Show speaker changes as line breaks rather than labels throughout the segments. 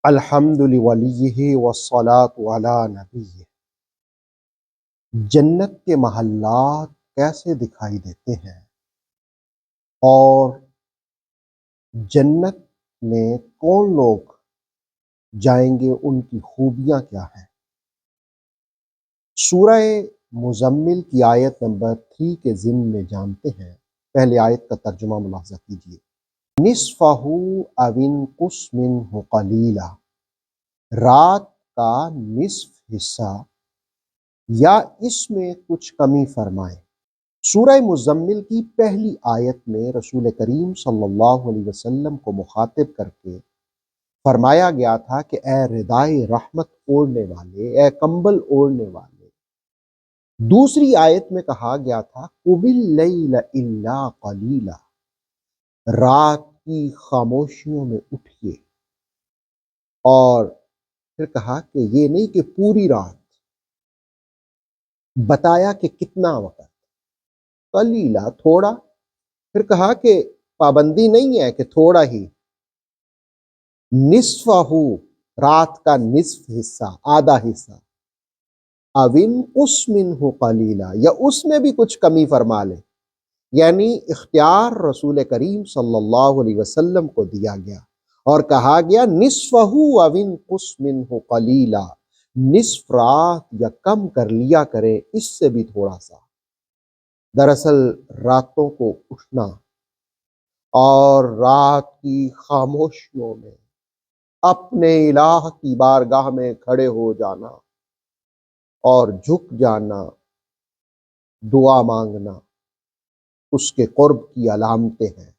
الحمد لولیہ والصلاة علی نبیہ۔ جنت کے محلات کیسے دکھائی دیتے ہیں اور جنت میں کون لوگ جائیں گے، ان کی خوبیاں کیا ہیں؟ سورہ مزمل کی آیت نمبر 3 کے ضمن میں جانتے ہیں۔ پہلے آیت کا ترجمہ ملاحظہ کیجیے۔ نصفہ او انقص منہ قلیلا، رات کا نصف حصہ یا اس میں کچھ کمی فرمائیں۔ سورہ مزمل کی پہلی آیت میں رسول کریم صلی اللہ علیہ وسلم کو مخاطب کر کے فرمایا گیا تھا کہ اے ردائے رحمت اوڑھنے والے، اے کمبل اوڑھنے والے۔ دوسری آیت میں کہا گیا تھا قُمِ اللَّيْلَ إِلَّا قَلِيلًا، رات کی خاموشیوں میں اٹھیے، اور پھر کہا کہ یہ نہیں کہ پوری رات، بتایا کہ کتنا وقت، قلیلا تھوڑا، پھر کہا کہ پابندی نہیں ہے کہ تھوڑا ہی، نصفہ رات کا نصف حصہ، آدھا حصہ، او انقص منہ قلیلا، یا اس میں بھی کچھ کمی فرما لے، یعنی اختیار رسول کریم صلی اللہ علیہ وسلم کو دیا گیا اور کہا گیا نصفہ او انقص منہ قلیلا، نصف رات یا کم کر لیا کرے اس سے بھی تھوڑا سا۔ دراصل راتوں کو اٹھنا اور رات کی خاموشیوں میں اپنے الہ کی بارگاہ میں کھڑے ہو جانا اور جھک جانا، دعا مانگنا، اس کے قرب کی علامتیں ہیں۔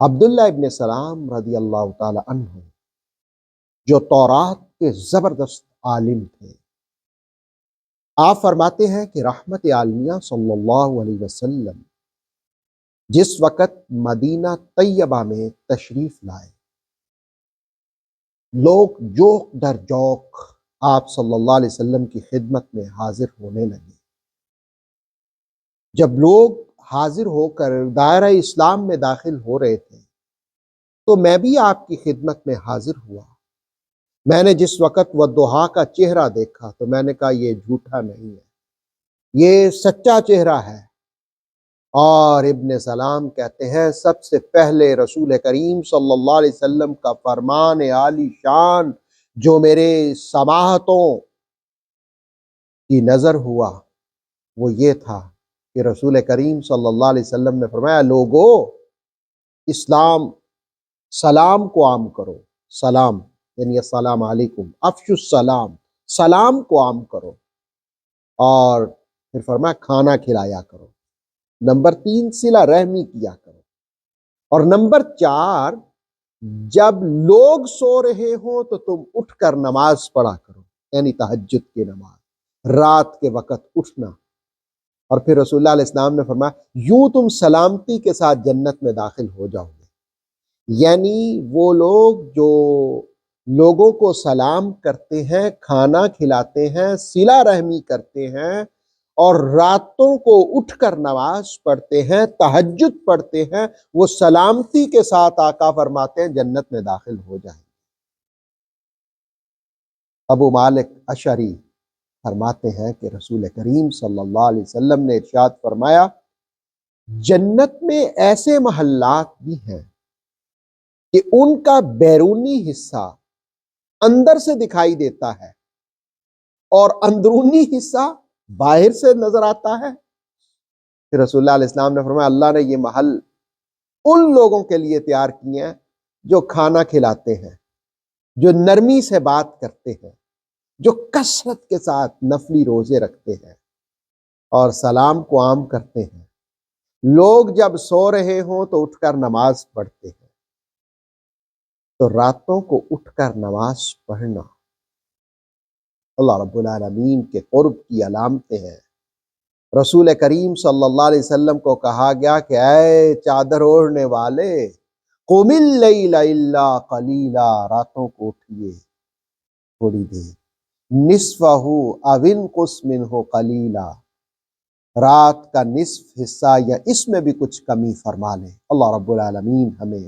عبداللہ ابن سلام رضی اللہ تعالی عنہ، جو تورات کے زبردست عالم تھے، آپ فرماتے ہیں کہ رحمت عالمیہ صلی اللہ علیہ وسلم جس وقت مدینہ طیبہ میں تشریف لائے، لوگ جوق در جوق آپ صلی اللہ علیہ وسلم کی خدمت میں حاضر ہونے لگے۔ جب لوگ حاضر ہو کر دائرہ اسلام میں داخل ہو رہے تھے تو میں بھی آپ کی خدمت میں حاضر ہوا۔ میں نے جس وقت والضحیٰ کا چہرہ دیکھا تو میں نے کہا یہ جھوٹا نہیں ہے، یہ سچا چہرہ ہے۔ اور ابن سلام کہتے ہیں سب سے پہلے رسول کریم صلی اللہ علیہ وسلم کا فرمان عالی شان جو میرے سماعتوں کی نظر ہوا وہ یہ تھا کہ رسول کریم صلی اللہ علیہ وسلم نے فرمایا لوگو، اسلام سلام کو عام کرو، سلام یعنی السلام علیکم، افشوا السلام، سلام کو عام کرو، اور پھر فرمایا کھانا کھلایا کرو۔ نمبر 3 صلہ رحمی کیا کرو، اور نمبر 4 جب لوگ سو رہے ہوں تو تم اٹھ کر نماز پڑھا کرو، یعنی تہجد کی نماز، رات کے وقت اٹھنا۔ اور پھر رسول اللہ علیہ السلام نے فرمایا یوں تم سلامتی کے ساتھ جنت میں داخل ہو جاؤ گے۔ یعنی وہ لوگ جو لوگوں کو سلام کرتے ہیں، کھانا کھلاتے ہیں، صلہ رحمی کرتے ہیں، اور راتوں کو اٹھ کر نماز پڑھتے ہیں، تہجد پڑھتے ہیں، وہ سلامتی کے ساتھ آقا فرماتے ہیں جنت میں داخل ہو جائیں۔ ابو مالک اشعری فرماتے ہیں کہ رسول کریم صلی اللہ علیہ وسلم نے ارشاد فرمایا جنت میں ایسے محلات بھی ہیں کہ ان کا بیرونی حصہ اندر سے دکھائی دیتا ہے اور اندرونی حصہ باہر سے نظر آتا ہے۔ پھر رسول اللہ علیہ السلام نے فرمایا اللہ نے یہ محل ان لوگوں کے لیے تیار کیے ہیں جو کھانا کھلاتے ہیں، جو نرمی سے بات کرتے ہیں، جو کثرت کے ساتھ نفلی روزے رکھتے ہیں اور سلام کو عام کرتے ہیں۔ لوگ جب سو رہے ہوں تو اٹھ کر نماز پڑھتے ہیں، تو راتوں کو اٹھ کر نماز پڑھنا اللہ رب العالمین کے قرب کی علامتیں ہیں۔ رسول کریم صلی اللہ علیہ وسلم کو کہا گیا کہ اے چادر اوڑھنے والے قم اللیل الا قلیلا، راتوں کو اٹھیے تھوڑی دیر، نصفہ او انقص منہ قلیلا، رات کا نصف حصہ یا اس میں بھی کچھ کمی فرما لیں۔ اللہ رب العالمین ہمیں